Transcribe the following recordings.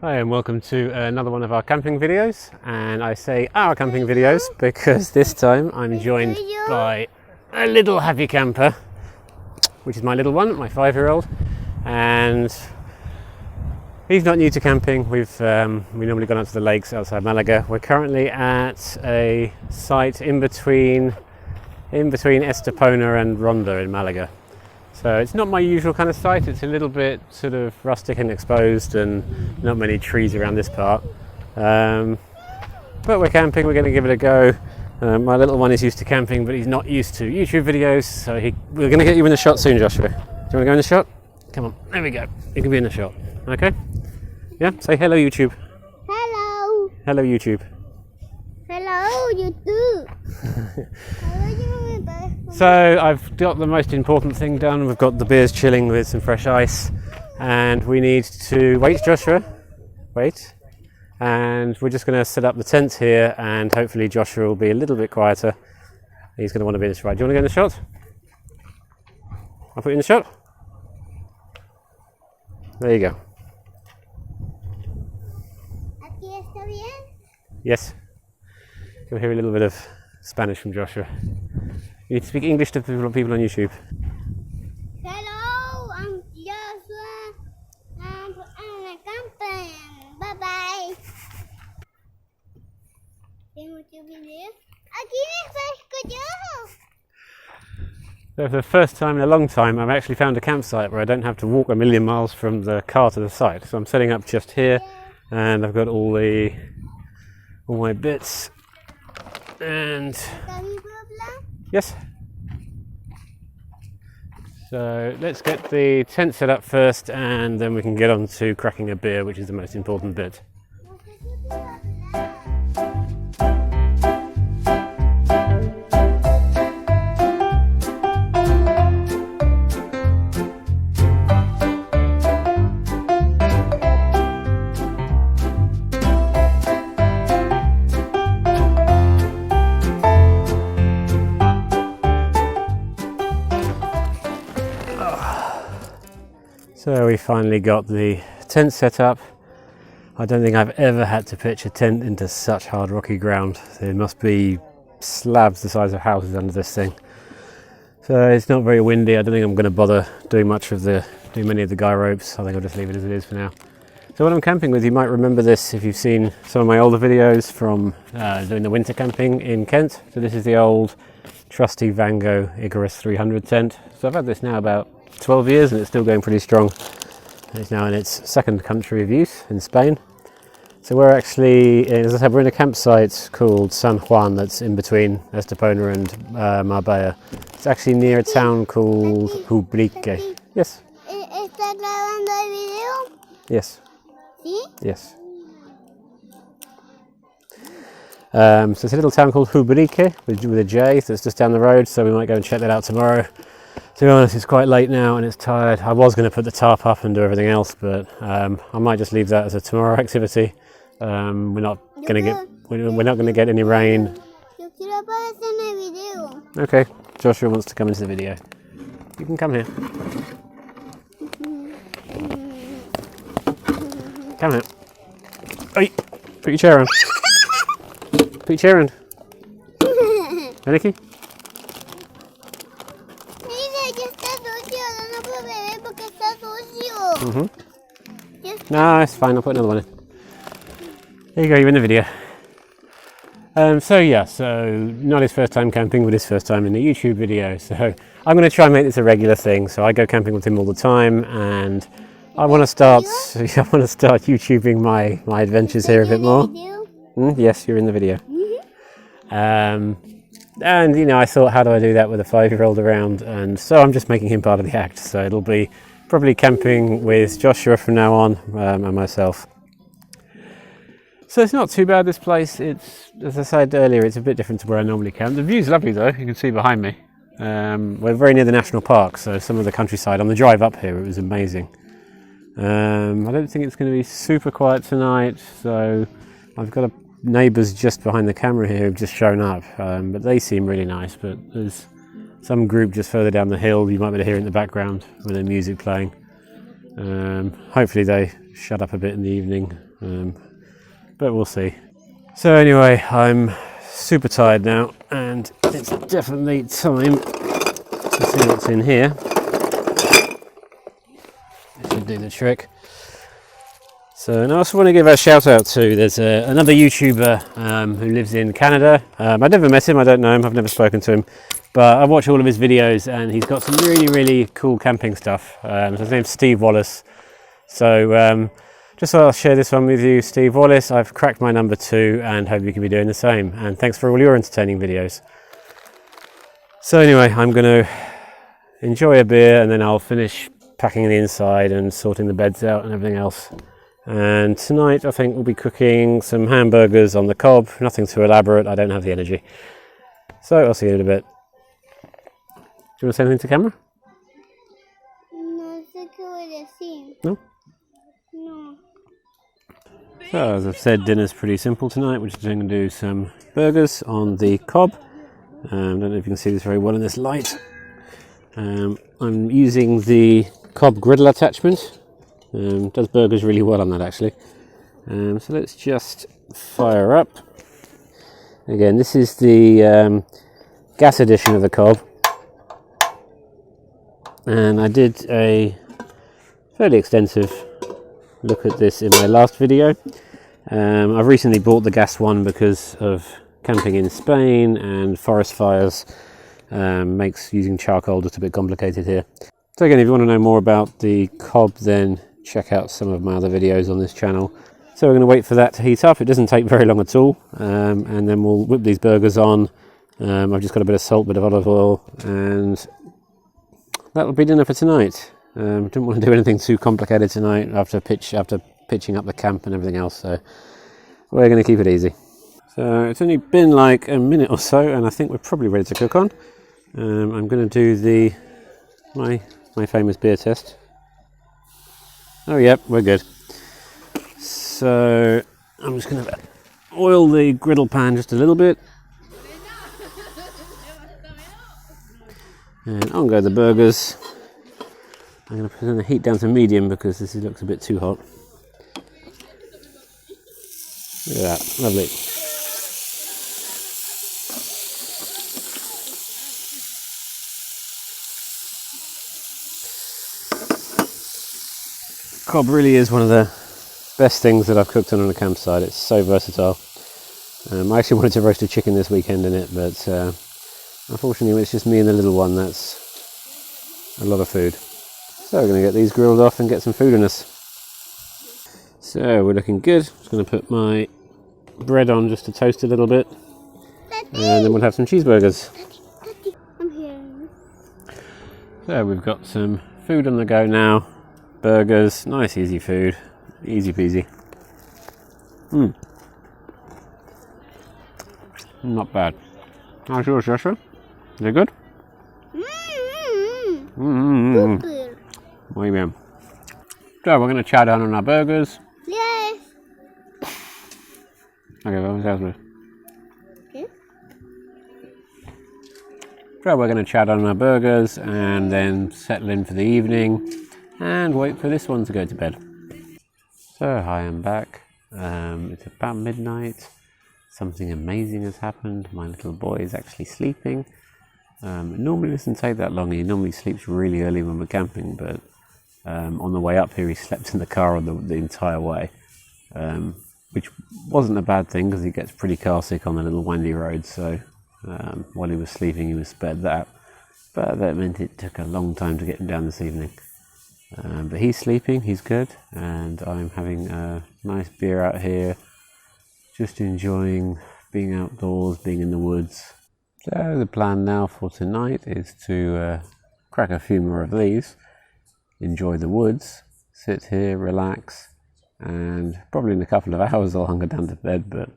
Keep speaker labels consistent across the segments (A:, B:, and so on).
A: Hi and welcome to another one of our camping videos, and I say our camping videos because this time I'm joined by a little happy camper, which is my little one, my 5-year-old, and he's not new to camping. We normally go out to the lakes outside Malaga. We're currently at a site in between Estepona and Ronda in Malaga. So it's not my usual kind of site. It's a little bit sort of rustic and exposed and not many trees around this part. But we're camping, we're going to give it a go. My little one is used to camping, but he's not used to YouTube videos. So we're going to get you in the shot soon, Joshua. Do you want to go in the shot? Come on, there we go. You can be in the shot. Okay? Yeah, say hello YouTube.
B: Hello.
A: Hello YouTube.
B: Hello YouTube.
A: So I've got the most important thing done. We've got the beers chilling with some fresh ice, and we need to wait, Joshua. Wait. And we're just going to set up the tents here, and hopefully Joshua will be a little bit quieter. He's going to want to be in this ride. Do you want to go in the shot? I'll put you in the shot. There you go.
B: ¿Aquí está bien?
A: Yes. You'll hear a little bit of Spanish from Joshua. You need to speak English to people on YouTube.
B: Hello, I'm Joshua. I'm camping. Bye bye. ¿Tengo mucho video? Aquí me pesco yo.
A: So for the first time in a long time, I've actually found a campsite where I don't have to walk a million miles from the car to the site. So I'm setting up just here, and I've got all my bits. And yes. So let's get the tent set up first, and then we can get on to cracking a beer, which is the most important bit. So we finally got the tent set up. I don't think I've ever had to pitch a tent into such hard rocky ground. There must be slabs the size of houses under this thing. So it's not very windy. I don't think I'm going to bother doing many of the guy ropes. I think I'll just leave it as it is for now. So when I'm camping with you, might remember this if you've seen some of my older videos from doing the winter camping in Kent. So this is the old trusty Vango Icarus 300 tent. So I've had this now about 12 years and it's still going pretty strong. It's now in its second country of use in Spain. So we're actually, as I said, we're in a campsite called San Juan that's in between Estepona and Marbella. It's actually near a town called Ubrique. Yes.
B: ¿Está grabando el video?
A: Yes.
B: ¿Sí?
A: Yes. So it's a little town called Ubrique with a J that's just down the road, so we might go and check that out tomorrow. To be honest, it's quite late now and it's tired. I was going to put the tarp up and do everything else, but I might just leave that as a tomorrow activity. We're not going to get any rain.
B: Yo quiero aparecer en el video.
A: Okay, Joshua wants to come into the video. You can come here. Come here. Oi, put your chair on. Put your chair on. Aniki? No, it's fine, I'll put another one in. There you go, you're in the video. So not his first time camping, but his first time in a YouTube video. So I'm going to try and make this a regular thing. So I go camping with him all the time, and I want to start YouTubing my adventures here a bit more. Yes, you're in the video. And you know, I thought, how do I do that with a 5-year-old around? And so I'm just making him part of the act. So it'll be probably camping with Joshua from now on, and myself. So it's not too bad, this place. It's, as I said earlier, it's a bit different to where I normally camp. The view's lovely though, you can see behind me. We're very near the national park, so some of the countryside on the drive up here, it was amazing. I don't think it's going to be super quiet tonight, so I've got neighbours just behind the camera here who've just shown up, but they seem really nice. But there's some group just further down the hill, you might be able to hear it in the background with their music playing. Hopefully they shut up a bit in the evening. but we'll see. So anyway, I'm super tired now, and it's definitely time to see what's in here. This should do the trick. So, and I also want to give a shout out to, there's another YouTuber who lives in Canada. I've never met him, I don't know him, I've never spoken to him, but I watch all of his videos and he's got some really cool camping stuff. So his name's Steve Wallace. So just thought I'll share this one with you, Steve Wallace. I've cracked my number 2 and hope you can be doing the same. And thanks for all your entertaining videos. So anyway, I'm going to enjoy a beer and then I'll finish packing the inside and sorting the beds out and everything else. And tonight I think we'll be cooking some hamburgers on the Cobb. Nothing too elaborate, I don't have the energy. So I'll see you in a bit. Do you want to say anything to camera?
B: No sé qué voy a decir.
A: No?
B: No.
A: So as I've said, dinner's pretty simple tonight. We're just going to do some burgers on the Cobb. I don't know if you can see this very well in this light. I'm using the Cobb griddle attachment. Does burgers really well on that actually. So let's just fire up. Again, this is the gas edition of the Cobb, and I did a fairly extensive look at this in my last video. I've recently bought the gas one because of camping in Spain and forest fires. Makes using charcoal just a bit complicated here. So again, if you want to know more about the Cobb, then check out some of my other videos on this channel. So we're going to wait for that to heat up. It doesn't take very long at all, and then we'll whip these burgers on. I've just got a bit of salt, bit of olive oil, and that'll be dinner for tonight. Didn't want to do anything too complicated tonight after pitching up the camp and everything else, so we're going to keep it easy. So it's only been like a minute or so, and I think we're probably ready to cook on. I'm going to do my famous beer test. Oh yep, we're good. So I'm just going to oil the griddle pan just a little bit. And on go the burgers. I'm going to put the heat down to medium because this looks a bit too hot. Look at that, lovely. Cobb really is one of the best things that I've cooked on a campsite. It's so versatile. I actually wanted to roast a chicken this weekend in it, but unfortunately when it's just me and the little one, that's a lot of food. So we're going to get these grilled off and get some food in us. So we're looking good. Just going to put my bread on just to toast a little bit, and then we'll have some cheeseburgers.
B: I'm here.
A: So we've got some food on the go now. Burgers, nice easy food, easy peasy. Not bad. How's yours, Joshua? Is it good?
B: Super.
A: Muy bien. So we're going to chow down on our burgers.
B: Yes.
A: Okay, vamos a hacer.
B: Okay.
A: So we're going to chow down on our burgers and then settle in for the evening and wait for this one to go to bed. So hi, I'm back. It's about midnight. Something amazing has happened. My little boy is actually sleeping. Normally it doesn't take that long. He normally sleeps really early when we're camping, but on the way up here he slept in the car on the entire way, which wasn't a bad thing because he gets pretty car sick on the little windy road. So while he was sleeping he was spared that, but that meant it took a long time to get him down this evening. But he's sleeping, he's good, and I'm having a nice beer out here, just enjoying being outdoors, being in the woods. So the plan now for tonight is to crack a few more of these, enjoy the woods, sit here, relax, and probably in a couple of hours I'll hunker down to bed, but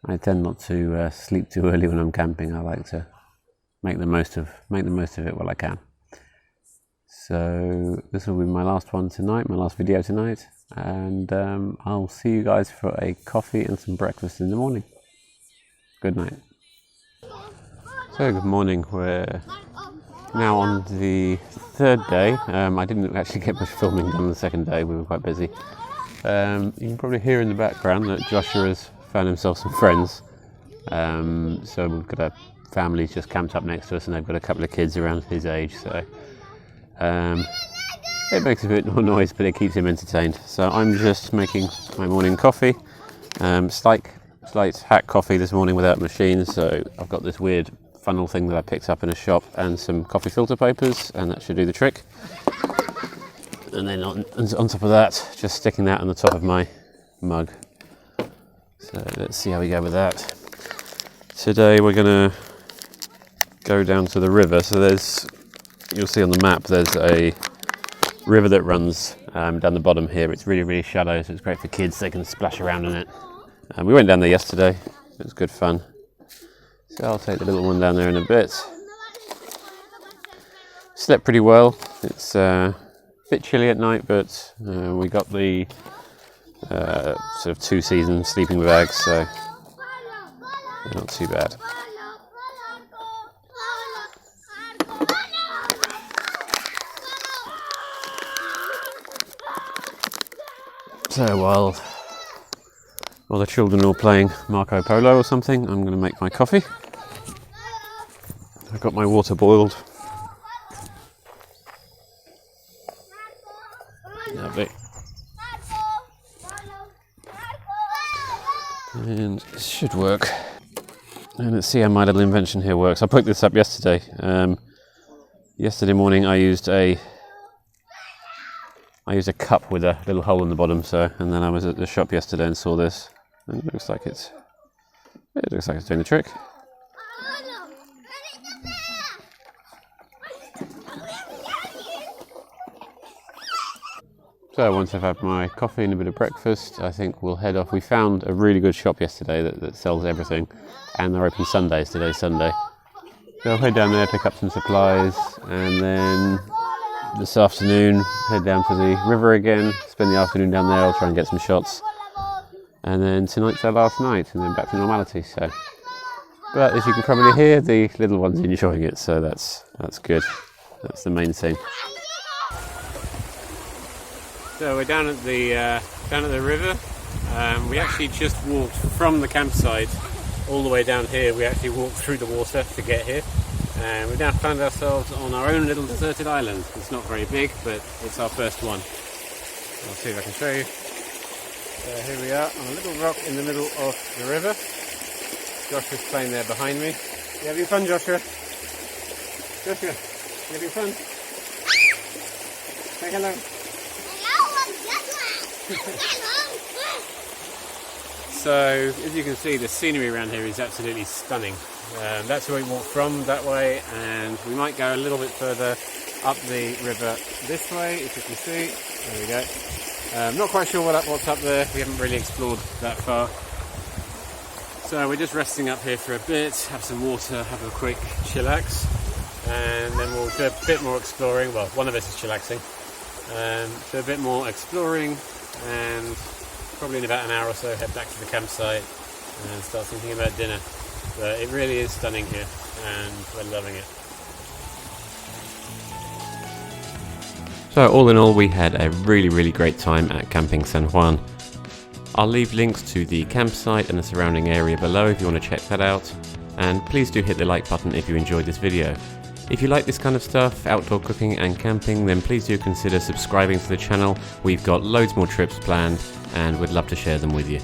A: I tend not to sleep too early when I'm camping. I like to make the most of it while I can. So this will be my last one tonight, my last video tonight, and I'll see you guys for a coffee and some breakfast in the morning. Good night. So good morning, we're now on the third day. I didn't actually get much filming done the second day, we were quite busy. You can probably hear in the background that Joshua has found himself some friends. So we've got a family just camped up next to us, and they've got a couple of kids around his age. So it makes a bit more noise, but it keeps him entertained. So I'm just making my morning coffee. Slight hack coffee this morning without machines. So I've got this weird funnel thing that I picked up in a shop and some coffee filter papers, and that should do the trick. And then on top of that, just sticking that on the top of my mug. So let's see how we go with that. Today we're going to go down to the river. So you'll see on the map, there's a river that runs down the bottom here. It's really, really shallow, so it's great for kids. They can splash around in it. We went down there yesterday. It was good fun. So I'll take the little one down there in a bit. Slept pretty well. It's a bit chilly at night, but we got the sort of 2-season sleeping bags, so not too bad. So while the children are all playing Marco Polo or something, I'm going to make my coffee. I've got my water boiled. Lovely. And this should work. And let's see how my little invention here works. I picked this up yesterday. Yesterday morning I used a cup with a little hole in the bottom. And then I was at the shop yesterday and saw this, and it looks like it's doing the trick. So once I've had my coffee and a bit of breakfast, I think we'll head off. We found a really good shop yesterday that sells everything, and they're open Sundays. Today's Sunday. So I'll head down there, pick up some supplies, and then this afternoon head down to the river again, spend the afternoon down there. I'll try and get some shots, and then tonight's our last night, and then back to normality. But as you can probably hear, the little one's enjoying it, so that's good. That's the main thing. So we're down at the river. We actually just walked from the campsite all the way down here. We actually walked through the water to get here. And we've now found ourselves on our own little deserted island. It's not very big, but it's our first one. I'll see if I can show you. So here we are on a little rock in the middle of the river. Joshua's playing there behind me. You having fun, Joshua? Joshua, you having fun? Say hello. So, as you can see, the scenery around here is absolutely stunning. That's where we walked from, that way, and we might go a little bit further up the river this way, if you can see. There we go. Not quite sure what's up there. We haven't really explored that far. So we're just resting up here for a bit, have some water, have a quick chillax, and then we'll do a bit more exploring. Well, one of us is chillaxing. Do a bit more exploring, and probably in about an hour or so head back to the campsite and start thinking about dinner. But it really is stunning here, and we're loving it. So all in all, we had a really great time at Camping San Juan. I'll leave links to the campsite and the surrounding area below if you want to check that out, and please do hit the like button if you enjoyed this video. If you like this kind of stuff, outdoor cooking and camping, then please do consider subscribing to the channel. We've got loads more trips planned, and we'd love to share them with you.